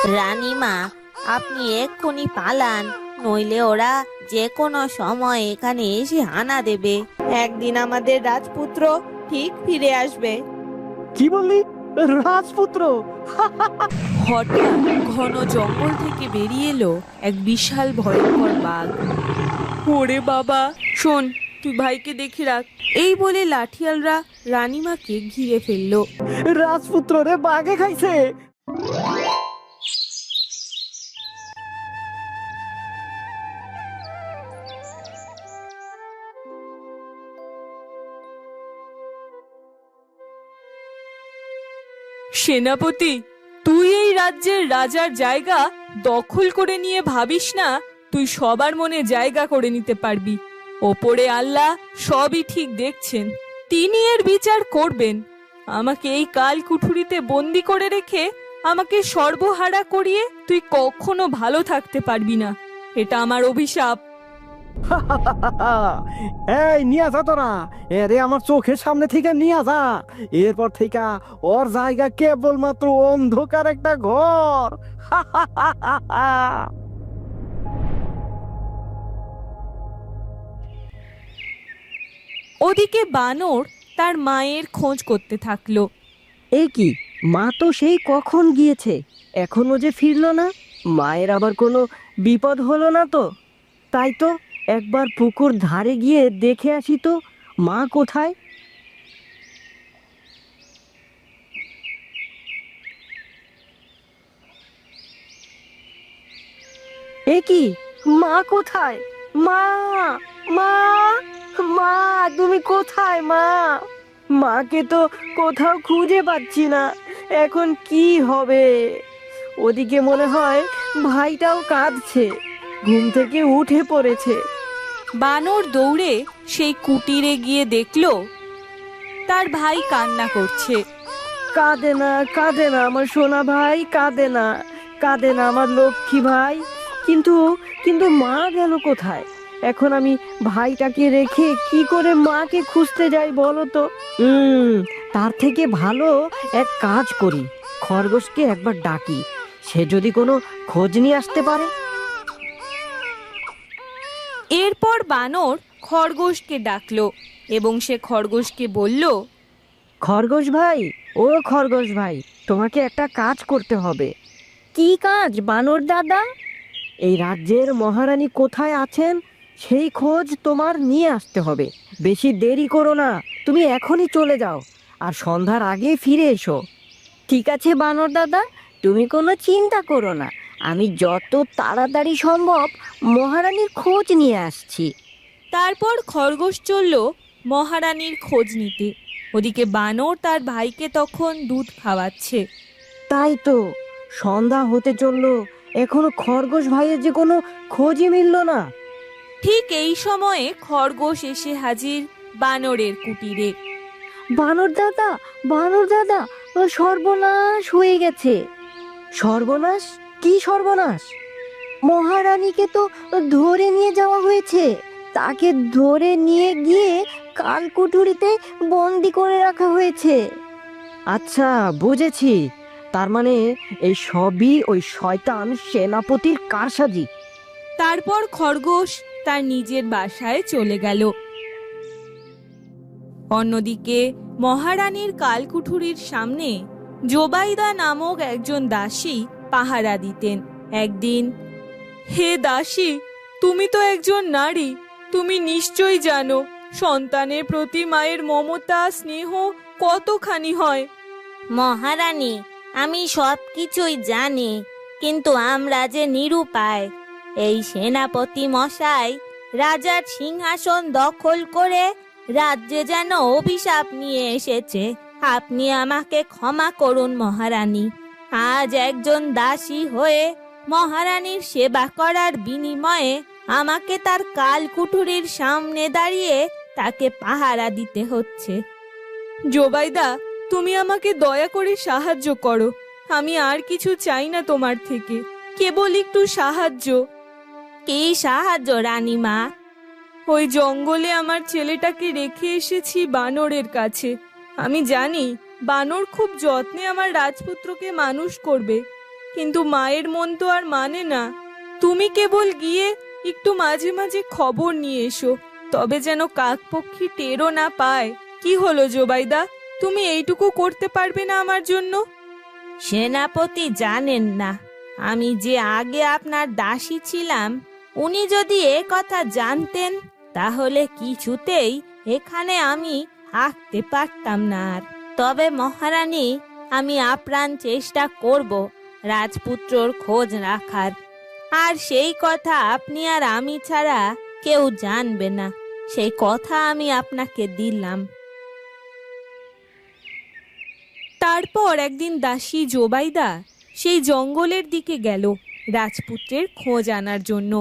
রানীমা, আপনি এক্ষুনি পালান, নইলে ওরা যে কোনো সময় এখানে এসে হানা দেবে। একদিন আমাদের রাজপুত্র ঠিক ফিরে আসবে। কি বললি? রাজপুত্র? হঠাৎ ঘন জঙ্গল থেকে বেরিয়ে এলো এক বিশাল ভয়ঙ্কর বাঘ। ওরে বাবা, শোন, তুই ভাইকে দেখে রাখ। এই বলে লাঠিয়ালরা রানীমাকে ঘিরে ফেললো। রাজপুত্র রে বাঘে খাইছে। সেনাপতি, তুই এই রাজ্যের রাজার জায়গা দখল করে নিয়ে ভাবিস না তুই সবার মনে জায়গা করে নিতে পারবি। ওপরে আল্লাহ সবই ঠিক দেখছেন, তিনি এর বিচার করবেন। আমাকে এই কাল কুঠুরিতে বন্দি করে রেখে আমাকে সর্বহারা করিয়ে তুই কখনো ভালো থাকতে পারবি না। এটা আমার অভিশাপ। এই নিয়ে যা তোরা, এরে আমার চোখের সামনে থেকে নিয়ে যা। এরপর থেকে ওর জায়গা কেবলমাত্র অন্ধকার একটা ঘর। ওদিকে বানর তার মায়ের খোঁজ করতে থাকলো। এ কি, মা তো সেই কখন গিয়েছে, এখনো যে ফিরলো না। মায়ের আবার কোনো বিপদ হলো না তো? তাই তো একবার পুকুর ধারে গিয়ে দেখে আসি তো, মা কোথায়। এ কি, মা কোথায়? মা, মা, মা, তুমি কোথায় মা? মাকে তো কোথাও খুঁজে পাচ্ছি না, এখন কি হবে? ওদিকে মনে হয় ভাইটাও কাঁদছে, ঘুম থেকে উঠে পড়েছে। বানর দৌড়ে সেই কুটিরে গিয়ে দেখলো তার ভাই কান্না করছে। কাঁদে না, কাঁদে না আমার সোনা ভাই, কাঁদে না, কাঁদে না আমার লক্ষ্মী ভাই। কিন্তু কিন্তু মা গেল কোথায়? এখন আমি ভাইটাকে রেখে কি করে মাকে খুঁজতে যাই বলো তো? তার থেকে ভালো এক কাজ করি, খরগোশকে একবার ডাকি, সে যদি কোনো খোঁজ নিয়ে আসতে পারে। এরপর বানর খরগোশকে ডাকলো এবং সে খরগোশকে বলল, খরগোশ ভাই, ও খরগোশ ভাই, তোমাকে একটা কাজ করতে হবে। কি কাজ বানর দাদা? এই রাজ্যের মহারানী কোথায় আছেন সেই খোঁজ তোমার নিয়ে আসতে হবে। বেশি দেরি করো না, তুমি এখনই চলে যাও, আর সন্ধ্যার আগে ফিরে এসো। ঠিক আছে বানর দাদা, তুমি কোনো চিন্তা করো না, আমি যত তাড়াতাড়ি সম্ভব মহারানীর খোঁজ নিয়ে আসছি। তারপর খরগোশ চলল মহারানীর খোঁজ নিতে। ওদিকে বানর তার ভাইকে তখন দুধ খাওয়াচ্ছে। তাই তো, সন্ধ্যা হতে চললো, এখনো খরগোশ ভাইয়ের যে কোনো খোঁজই মিলল না। ঠিক এই সময়ে খরগোশ এসে হাজির বানরের কুটিরে। বানর দাদা, বানর দাদা, ও সর্বনাশ হয়ে গেছে। সর্বনাশ? কি সর্বনাশ? মহারানীকে তো ধরে নিয়ে যাওয়া হয়েছে, তাকে ধরে নিয়ে গিয়ে কালকুঠুরিতে বন্দি করে রাখা হয়েছে। আচ্ছা, বুঝেছি, তার মানে এই সবই ওই শয়তান সেনাপতির কারসাজি। তারপর খরগোশ তার নিজের বাসায় চলে গেল। অন্যদিকে মহারানীর কালকুঠুরির সামনে জোবাইদা নামক একজন দাসী পাহারা দিতেন। একদিন, হে দাসী, তুমি তো একজন নারী, তুমি নিশ্চয়ই জানো সন্তানের প্রতি মায়ের মমতা স্নেহ কতখানি হয়। মহারানী, আমি সব কিছুই জানি, কিন্তু আমরা যে নিরুপায়। এই সেনাপতি মশাই রাজার সিংহাসন দখল করে রাজ্যে যেন অভিশাপ নিয়ে এসেছে। আপনি আমাকে ক্ষমা করুন মহারানী। আজ একজন দাসী হয়ে মহারানীর সেবা করার বিনিময়ে আমাকে তার কালকুঠুরির সামনে দাঁড়িয়ে তাকে পাহারা দিতে হচ্ছে। জোবাইদা, তুমি আমাকে দয়া করে সাহায্য করো। আমি আর কিছু চাই না তোমার থেকে, কেবল একটু সাহায্য। কি সাহায্য রানীমা? ওই জঙ্গলে আমার ছেলেটাকে রেখে এসেছি বানরের কাছে। আমি জানি বানর খুব যত্নে আমার রাজপুত্রকে মানুষ করবে, কিন্তু মায়ের মন তো আর মানে না। তুমি কেবল গিয়ে একটু মাঝে মাঝে খবর নিয়ে এসো, তবে যেন কাকপক্ষী টেরও না পায়। কি হলো জোবাইদা, তুমি এইটুকু করতে পারবে না আমার জন্য? সেনাপতি জানেন না আমি যে আগে আপনার দাসী ছিলাম। উনি যদি এ কথা জানতেন তাহলে কিছুতেই এখানে আমি থাকতে পারতাম না আর। তবে মহারানী, আমি আপ্রাণ চেষ্টা করব রাজপুত্রর খোঁজ রাখার। আর সেই কথা আপনি আর আমি ছাড়া কেউ জানবে না, সেই কথা আমি আপনাকে দিলাম। তারপর একদিন দাসী জোবাইদা সেই জঙ্গলের দিকে গেল রাজপুত্রের খোঁজ আনার জন্য।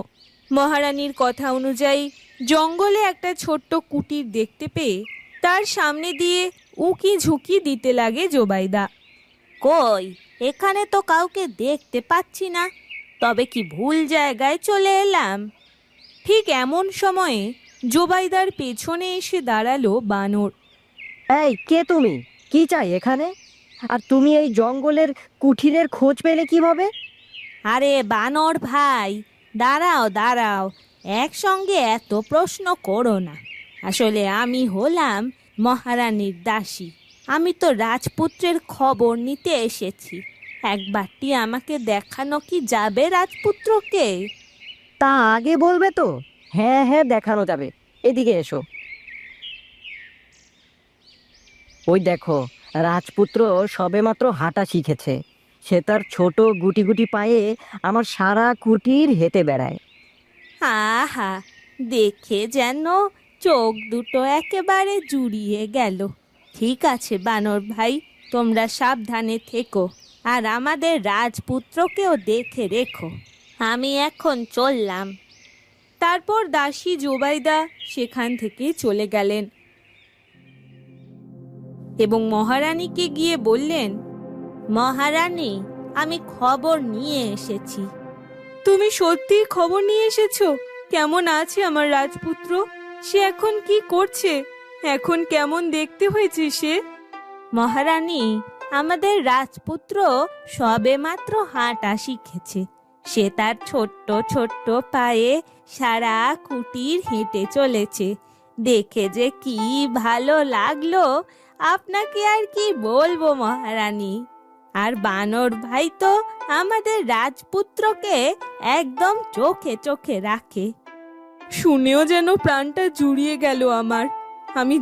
মহারানীর কথা অনুযায়ী জঙ্গলে একটা ছোট্ট কুটির দেখতে পেয়ে তার সামনে দিয়ে উকি ঝুঁকি দিতে লাগে জোবাইদা। কই, এখানে তো কাউকে দেখতে পাচ্ছি না, তবে কি ভুল জায়গায় চলে এলাম? ঠিক এমন সময়ে জোবাইদার পেছনে এসে দাঁড়ালো বানর। এই, কে তুমি? কি চাই এখানে? আর তুমি এই জঙ্গলের কুঠিরের খোঁজ পেলে কিভাবে? আরে বানর ভাই, দাঁড়াও দাঁড়াও, একসঙ্গে এত প্রশ্ন করো না। আসলে আমি হলাম মহারানীর দাসী। আমি তো রাজপুত্রের খবর নিতে এসেছি। একবারটি আমাকে দেখানো কি যাবে রাজপুত্রকে? তা আগে বলবে তো। হ্যাঁ হ্যাঁ, দেখানো যাবে। এদিকে এসো। ওই দেখো, রাজপুত্র সবেমাত্র হাঁটা শিখেছে। সে তার ছোট গুটি গুটি পায়ে আমার সারা কুটির হেঁটে বেড়ায়। আহা, দেখে যেন চোখ দুটো একেবারে জুড়িয়ে গেল। ঠিক আছে বানর ভাই, তোমরা সাবধানে থেকো আর আমাদের রাজপুত্রকেও দেখে রেখো। আমি এখন চললাম। তারপর দাসী জোবাইদা সেখান থেকে চলে গেলেন এবং মহারানীকে গিয়ে বললেন, মহারানী, আমি খবর নিয়ে এসেছি। তুমি সত্যি খবর নিয়ে এসেছো? কেমন আছে আমার রাজপুত্র? সে এখন কি করছে? এখন কেমন দেখতে হয়েছে সে? মহারানী, আমাদের রাজপুত্র সবেমাত্র হাঁটা শিখেছে। সে তার ছোট্ট ছোট্ট পায়ে সারা কুটির হেঁটে চলেছে। দেখে যে কি ভালো লাগলো, আপনাকে আর কি বলবো মহারানী। আর বানর ভাই তো আমাদের রাজপুত্রকে একদম চোখে চোখে রাখে। শুনেও যেন প্রাণটা জুড়িয়ে গেল আমার। আমি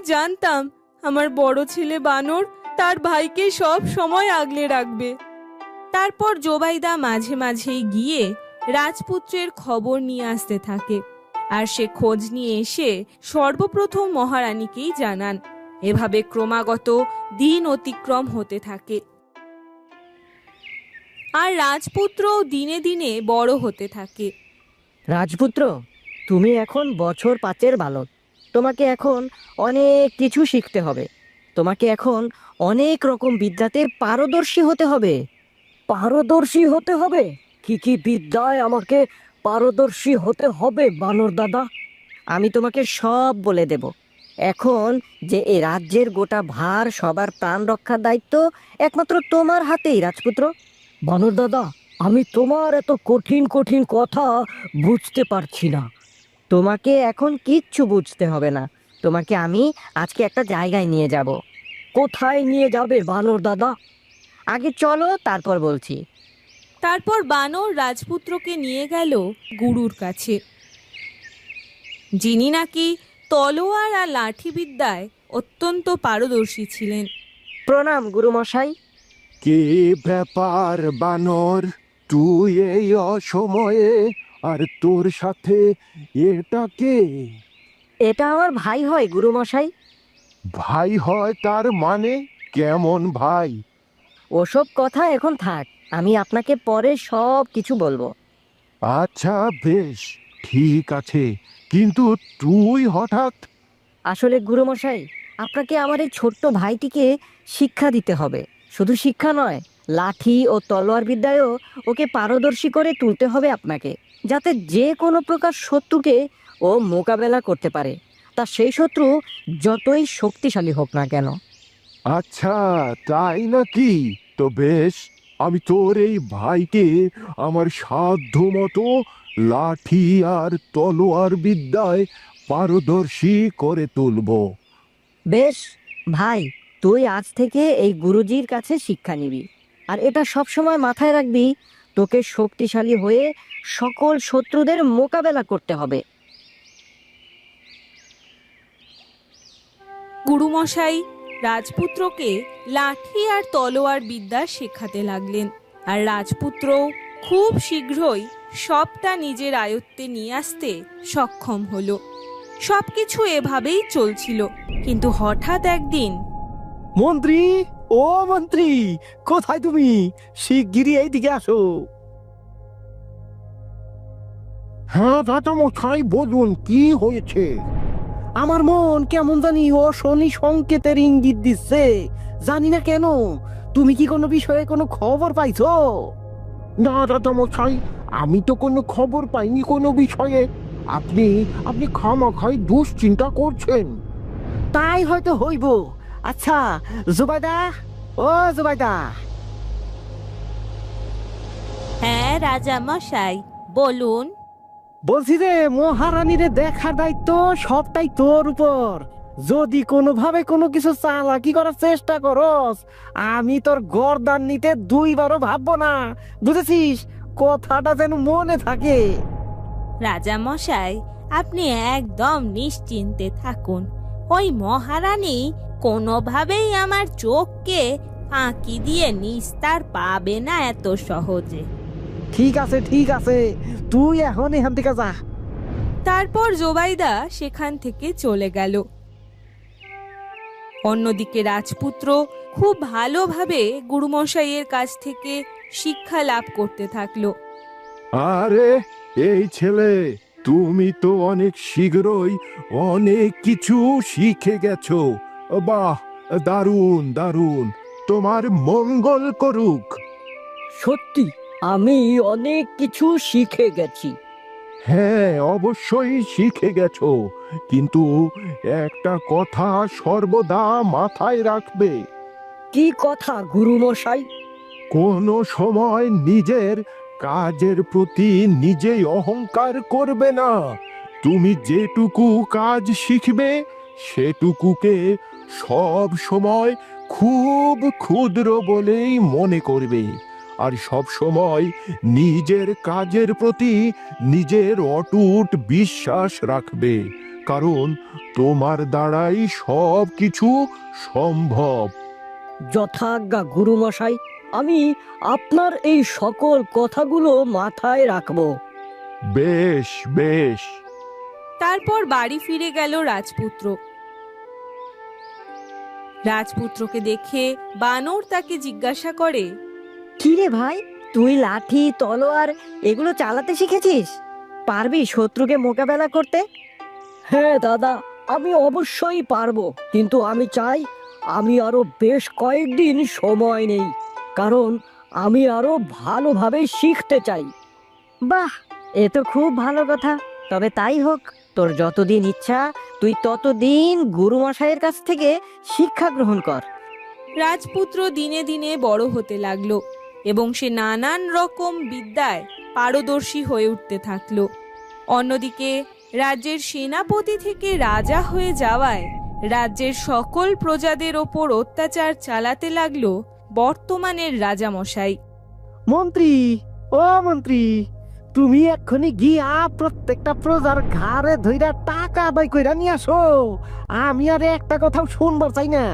জানতাম আমার বড় ছেলে বানর তার ভাইকে সব সময় আগলে রাখবে। তারপর জোবাইদা মাঝে মাঝেই গিয়ে রাজপুত্রের খবর নিয়ে আসতে থাকে, আর সে খোঁজ নিয়ে এসে সর্বপ্রথম মহারানীকেই জানান। এভাবে ক্রমাগত দিন অতিক্রম হতে থাকে আর রাজপুত্র দিনে দিনে বড় হতে থাকে। রাজপুত্র, তুমি এখন বছর 5-এর বালক। তোমাকে এখন অনেক কিছু শিখতে হবে। তোমাকে এখন অনেক রকম বিদ্যাতে পারদর্শী হতে হবে। পারদর্শী হতে হবে? কি কি বিদ্যায় আমাকে পারদর্শী হতে হবে বানর দাদা? আমি তোমাকে সব বলে দেব। এখন যে এই রাজ্যের গোটা ভার, সবার প্রাণ রক্ষার দায়িত্ব একমাত্র তোমার হাতেই রাজপুত্র। বানর দাদা, আমি তোমার এত কঠিন কঠিন কথা বুঝতে পারছি না। তোমাকে এখন কিচ্ছু বুঝতে হবে না। তোমাকে আমি আজকে একটা জায়গায় নিয়ে যাব। কোথায় নিয়ে যাবে বানর দাদা? আগে চলো, তারপর বলছি। তারপর বানর রাজপুত্রকে নিয়ে গেল গুরুর কাছে, যিনি নাকি তলোয়ার আর লাঠি বিদ্যায় অত্যন্ত পারদর্শী ছিলেন। প্রণাম গুরুমশাই। কি ব্যাপার বানর, তুই এই অসময়ে? আর তোর সাথে এটা কে? এটা আমার ভাই হয় গুরুমশাই। ভাই হয় তার মানে? কেমন ভাই? ওসব কথা এখন থাক, আমি আপনাকে পরে সব কিছু বলবো। আচ্ছা বেশ, ঠিক আছে, কিন্তু তুই হঠাৎ? আসলে গুরুমশাই, আপনাকে আমার এই ছোট্ট ভাইটিকে শিক্ষা দিতে হবে। শুধু শিক্ষা নয়, লাঠি ও তলোয়ার বিদ্যায়ও ওকে পারদর্শী করে তুলতে হবে আপনাকে, যাতে যে কোনো প্রকার শত্রুকে ও মোকাবেলা করতে পারে, তা সেই শত্রু যতই শক্তিশালী হোক না কেন। আচ্ছা তাই নাকি? তো বেশ, আমি তোর এই ভাইকে আমার সাধ্য মতো লাঠি আর তলোয়ার বিদ্যায় পারদর্শী করে তুলব। বেশ ভাই, তুই আজ থেকে এই গুরুজির কাছে শিক্ষা নিবি, আর এটা সব সময় মাথায় রাখবি, তোকে শক্তিশালী হয়ে সকল শত্রুদের মোকাবেলা করতে হবে। গুরুমশাই রাজপুত্রকে লাঠি আর তলোয়ার বিদ্যা শেখাতে লাগলেন, আর রাজপুত্র খুব শীঘ্রই সবটা নিজের আয়ত্তে নিয়ে আসতে সক্ষম হলো। সবকিছু এভাবেই চলছিল, কিন্তু হঠাৎ একদিন মন্ত্রী, ও মন্ত্রী, কোথায় তুমি? শিগগিরই এইদিকে আসো। হ্যাঁ রাজামশাই, বলুন কি হয়েছে? আমার মন কেমন জানি অশনি সংকেতের ইঙ্গিত দিচ্ছে, জানি না কেন। তুমি কি কোনো বিষয়ে কোনো খবর পাইছো? না রাজামশাই, আমি তো কোনো খবর পাইনি কোনো বিষয়ে। আপনি আপনি খামাখাই দুশ্চিন্তা করছেন। তাই হয়তো হইব। আচ্ছা জুবাইদা, ও জুবাইদা। হ্যাঁ রাজা মশাই, বলুন। বলছি যে মহারানীরে দেখার দায়িত্ব সবটাই তোর উপর। যদি কোনোভাবে কোনো কিছু চালাকি করার চেষ্টা করস, আমি তোর গর্দান নিতে দুইবারও ভাববো না, বুঝেছিস? কথাটা যেন মনে থাকে। রাজা মশাই, আপনি একদম নিশ্চিন্তে থাকুন। ওই মহারানী কোনোভাবেই আমার চোখকে ফাঁকি দিয়ে নিস্তার পাবে না এত সহজে। ঠিক আছে ঠিক আছে, তুই এখন এখান থেকে যা। তারপর জোবাইদা সেখান থেকে চলে গেল। অন্যদিকে রাজপুত্র খুব ভালোভাবে গুরুমশাইয়ের কাছ থেকে শিক্ষা লাভ করতে থাকলো। আরে এই ছেলে, তুমি তো অনেক শীঘ্রই অনেক কিছু শিখে গেছো। বাহ, দারুণ দারুণ, তোমার মঙ্গল করুক। সত্যি আমি অনেক কিছু শিখে গেছি। হ্যাঁ অবশ্যই শিখে গেছো, কিন্তু একটা কথা সর্বদা মাথায় রাখবে। কি কথা গুরুমশাই? কোনো সময় নিজের কাজের প্রতি নিজেই অহংকার করবে না। তুমি যেটুকু কাজ শিখবে সেটুকুকে সব সময় খুব ক্ষুদ্র বলেই মনে করবে, আর সব সময় নিজের কাজের প্রতি নিজের অটুট বিশ্বাস রাখবে, কারণ তোমার দ্বারাই সব কিছু সম্ভব। যথাজ্ঞা গুরুমশাই, আমি আপনার এই সকল কথাগুলো মাথায় রাখব। বেশ বেশ। তারপর বাড়ি ফিরে গেল রাজপুত্র। রাজপুত্রকে দেখে বানর তাকে জিজ্ঞাসা করে, কি রে ভাই, তুই লাঠি তলোয়ার এগুলো চালাতে শিখেছিস? পারবি শত্রুকে মোকাবেলা করতে? হ্যাঁ দাদা, আমি অবশ্যই পারবো, কিন্তু আমি চাই আমি আরো বেশ কয়েকদিন সময় নেই, কারণ আমি আরো ভালোভাবে শিখতে চাই। বাহ, এ তো খুব ভালো কথা। তবে তাই হোক, তোর যতদিন ইচ্ছা তুই ততদিন গুরুমশাইয়ের কাছ থেকে শিক্ষা গ্রহণ কর। রাজপুত্র দিনে দিনে বড় হতে লাগলো এবং সে নানান রকম বিদ্যায় পারদর্শী হয়ে উঠতে থাকলো। অন্যদিকে রাজ্যের সেনাপতি থেকে রাজা হয়ে যাওয়ায় রাজ্যের সকল প্রজাদের ওপর অত্যাচার চালাতে লাগলো বর্তমানের রাজামশাই। মন্ত্রী, ও মন্ত্রী, তুমি এক্ষুনি গিয়া প্রত্যেকটা প্রজার ঘাড়ে ধইরা টাকা আদায় কইরা নিয়ে আসো। আমি আর একটা কথাও শুনবার চাই না।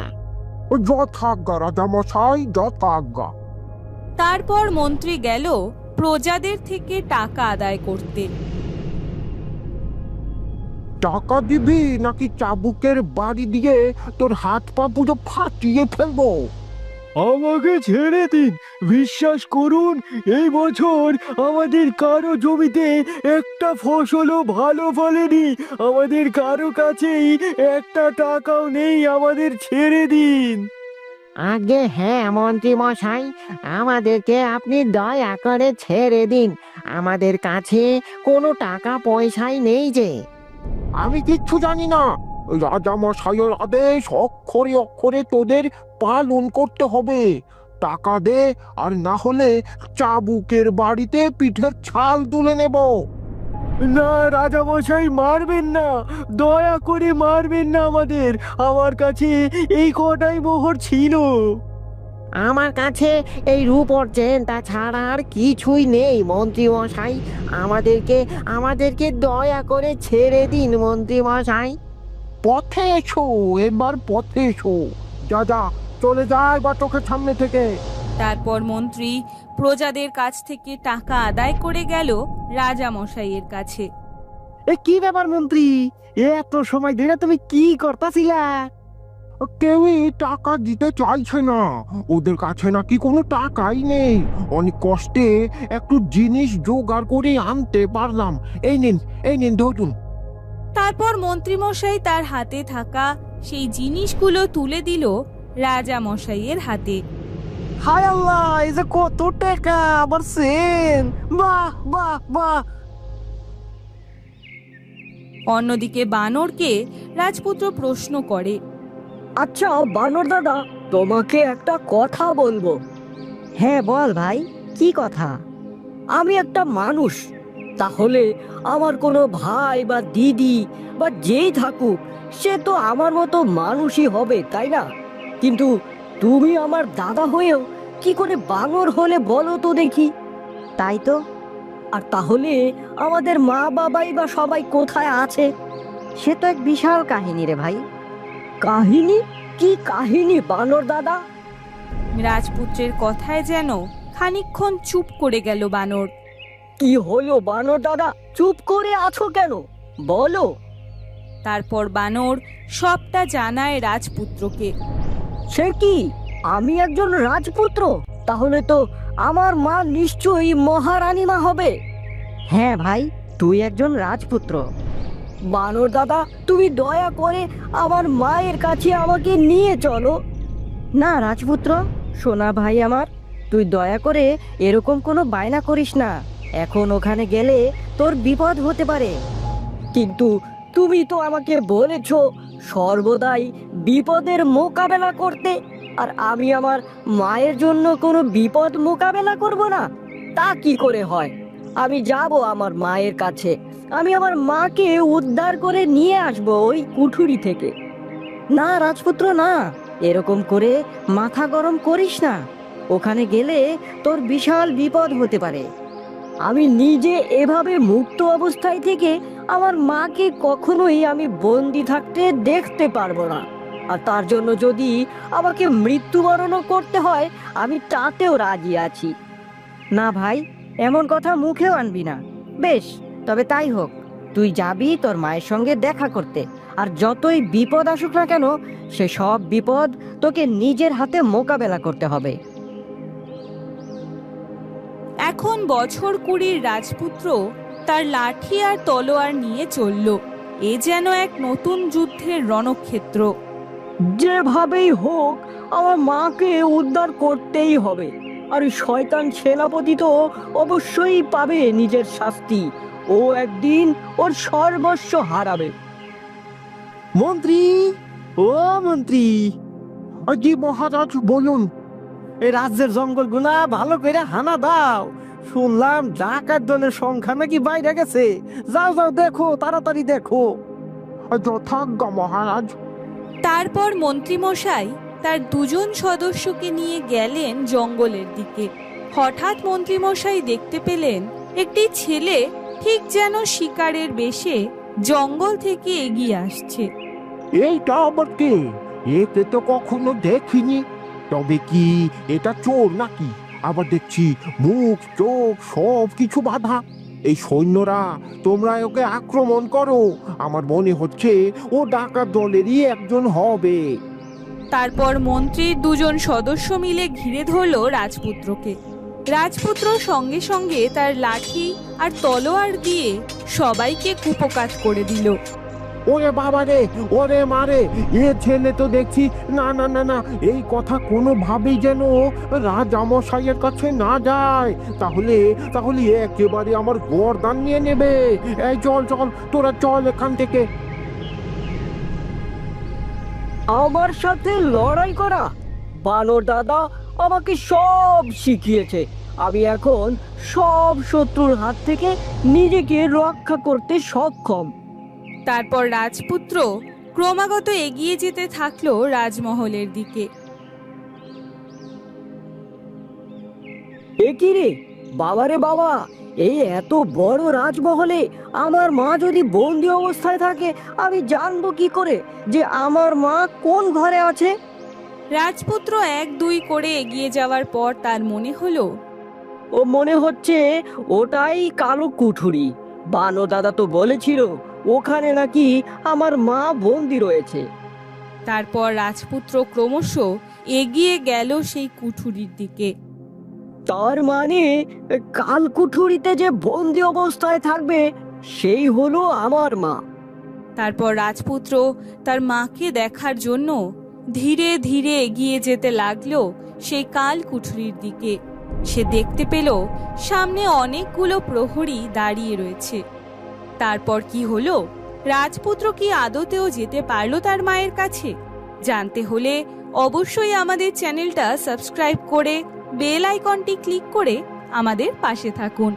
যথাজ্ঞা রাজামশাই, যথাজ্ঞা। তারপর মন্ত্রী গেল প্রজাদের থেকে টাকা আদায় করতে। টাকা দিবি নাকি চাবুকের বাড়ি দিয়ে তোর হাত পা পুরো ফাটিয়ে ফেলবো? আমাকে ছেড়ে দিন, বিশ্বাস করুন, এই বছর আমাদের কারো জমিতে একটা ফসলও ভালো ফলেনি। আমাদের কারো কাছেই একটা টাকাও নেই, আমাদের ছেড়ে দিন। আগে হ্যাঁ মন্ত্রী মশাই, আমাদেরকে আপনি দয়া করে ছেড়ে দিন। আমাদের কাছে কোনো টাকা পয়সাই নেই যে। আমি কিচ্ছু জানি না। রাজামশাইয়ের আদেশ অক্ষরে অক্ষরে তোদের পালন করতে হবে। টাকা দে, আর না হলে চাবুকের বাড়িতে পিঠের ছাল তুলে নেব। না রাজা মশাই, মারবেন না, দয়া করে মারবেন না আমাদের। আমার কাছে এই কটাই মোহর ছিল। আমার কাছে এই রূপোর চেনটা ছাড়া আর কিছুই নেই মন্ত্রী মশাই। আমাদেরকে দয়া করে ছেড়ে দিন মন্ত্রী মশাই। পথে এসো, এবার পথে এসো। যা যা, চলে যায় বা চোখের সামনে থেকে। তারপর মন্ত্রী প্রজাদের কাছ থেকে টাকা আদায় করে গেল রাজা মশাইয়ের কাছে। এ কি ব্যাপার মন্ত্রী, এত সময় ধরে তুমি কি করতেছিলা? কেউই টাকা দিতে চাইছে না, ওদের কাছে নাকি কোনো টাকাই নেই। অনেক কষ্টে একটু জিনিস জোগাড় করে আনতে পারলাম। এই নিন ধরুন। তারপর মন্ত্রী মশাই তার হাতে থাকা সেই জিনিসগুলো তুলে দিল রাজা মশাইয়ের হাতে। হায় আল্লাহ, এই যে কত টাকা, আবার সেন! বাহ বাহ বাহ! অন্যদিকে বানরকে রাজপুত্র প্রশ্ন করে, আচ্ছা বানর দাদা, তোমাকে একটা কথা বলবো। হ্যাঁ বল ভাই, কি কথা? আমি একটা মানুষ, তাহলে আমার কোনো ভাই বা দিদি বা যেই থাকুক, সে তো আমার মতো মানুষই হবে, তাই না? কিন্তু তুমি আমার দাদা হয়েও কি করে বানর হলে বলো তো দেখি। তাই তো। আর তাহলে আমাদের মা বাবাই বা সবাই কোথায় আছে? সে তো এক বিশাল কাহিনী রে ভাই। কাহিনী? কি কাহিনী বানর দাদা? রাজপুত্রের কথায় যেন খানিকক্ষণ চুপ করে গেল বানর। কি হলো বানর দাদা, চুপ করে আছো কেন? বলো। তারপর বানর সবটা জানায় রাজপুত্রকে। সে কি, আমি একজন রাজপুত্র? তাহলে তো আমার মা নিশ্চয়ই মহারানী মা হবে। হ্যাঁ ভাই, তুই একজন রাজপুত্র। বানর দাদা, তুমি দয়া করে আমার মায়ের কাছে আমাকে নিয়ে চলো। না রাজপুত্র, সোনা ভাই আমার, তুই দয়া করে এরকম কোনো বায়না করিস না। এখন ওখানে গেলে তোর বিপদ হতে পারে। কিন্তু তুমি তো আমাকে বলেছো সর্বদাই বিপদের মোকাবেলা করতে, আর আমি আমার মায়ের জন্য কোনো বিপদ মোকাবেলা করব না? তা কি করে হয়? আমি যাব আমার মায়ের কাছে, আমি আমার মাকে উদ্ধার করে নিয়ে আসব ওই কুঠুরি থেকে। না রাজপুত্র না, এরকম করে মাথা গরম করিস না। ওখানে গেলে তোর বিশাল বিপদ হতে পারে। আমি নিজে এভাবে মুক্ত অবস্থায় থেকে আমার মাকে কখনোই আমি বন্দি থাকতে দেখতে পারবো না। আর তার জন্য যদি আমাকে মৃত্যুবরণও করতে হয়, আমি তাতেও রাজি আছি। না ভাই, এমন কথা মুখেও আনবি না। বেশ, তবে তাই হোক, তুই যাবি তোর মায়ের সঙ্গে দেখা করতে, আর যতই বিপদ আসুক না কেন, সে সব বিপদ তোকে নিজের হাতে মোকাবেলা করতে হবে। এখন বছর 20 রাজপুত্র তার লাঠি আর তলোয়ার নিয়ে চলল। এ যেন এক নতুন যুদ্ধের রণক্ষেত্র। যেভাবেই হোক আমার মাকে উদ্ধার করতেই হবে। আর ওই শয়তান সেনাপতি তো অবশ্যই পাবে নিজের শাস্তি। ও একদিন ওর সর্বস্ব হারাবে। মন্ত্রী, ও মন্ত্রী! জি মহারাজ, বলুন। এই রাজ্যের জঙ্গলগুলা ভালো করে হানা দাও। শুনলাম ডাকাত দলের সংখ্যা নাকি বাইরে গেছে। যাও যাও, দেখো, তাড়াতাড়ি দেখো। যথাজ্ঞা মহারাজ। তারপর মন্ত্রীমশাই তার 2 সদস্যকে নিয়ে গেলেন জঙ্গলের দিকে। হঠাৎ মন্ত্রীমশাই দেখতে পেলেন একটি ছেলে ঠিক যেন শিকারের বেশে জঙ্গল থেকে এগিয়ে আসছে। এইটা আবার কে? একে তো কখনো দেখিনি। তবে কি এটা চোর নাকি? আবার দেখছি মুখ চোখ সব কিছু বাঁধা। এই সৈন্যরা, তোমরা ওকে আক্রমণ করো। আমার মনে হচ্ছে ও ডাকাত দলেরই একজন হবে। তারপর মন্ত্রীর 2 সদস্য মিলে ঘিরে ধরল রাজপুত্রকে। রাজপুত্র সঙ্গে সঙ্গে তার লাঠি আর তলোয়ার দিয়ে সবাইকে কুপকাত করে দিল। ওরে বাবা রে, ওরে মারে! এ ছেলে তো দেখছি, না না না না, এই কথা কোনোভাবেই যেন রাজামশাইয়ের কাছে না যায়। তাহলে তাহলে একেবারে আমার গর্দান নিয়ে নেবে। এই চল চল, তোরা চল এখান থেকে। আমার সাথে লড়াই করা? বানর দাদা, আমাকে সব শিখিয়েছে। আমি এখন সব শত্রুর হাত থেকে নিজেকে রক্ষা করতে সক্ষম। তারপর রাজপুত্র ক্রমাগত এগিয়ে যেতে থাকলো রাজমহলের দিকে। এ কি রে বাবারে বাবা, এই এত বড় রাজমহলে আমার মা যদি বন্দি অবস্থায় থাকে, আমি জানবো কি করে যে আমার মা কোন ঘরে আছে? রাজপুত্র 1-2 করে এগিয়ে যাওয়ার পর তার মনে হলো ও মনে হচ্ছে ওটাই কালো কুঠুরি। বানো দাদা তো বলেছিল ওখানে নাকি আমার মা বন্দি রয়েছে। তারপর রাজপুত্র ক্রমশ এগিয়ে গেল সেই কুঠুরির দিকে। তার মানে কাল কুঠুরিতে যে বন্দি অবস্থায় থাকবে সেই হলো আমার মা। তারপর রাজপুত্র তার মাকে দেখার জন্য ধীরে ধীরে এগিয়ে যেতে লাগলো সেই কাল কুঠুরির দিকে। সে দেখতে পেল সামনে অনেকগুলো প্রহরী দাঁড়িয়ে রয়েছে। তারপর কি হলো? রাজপুত্র কি আদতেও যেতে পারলো তার মায়ের কাছে? জানতে হলে অবশ্যই আমাদের চ্যানেলটা সাবস্ক্রাইব করে বেল আইকনটি ক্লিক করে আমাদের পাশে থাকুন।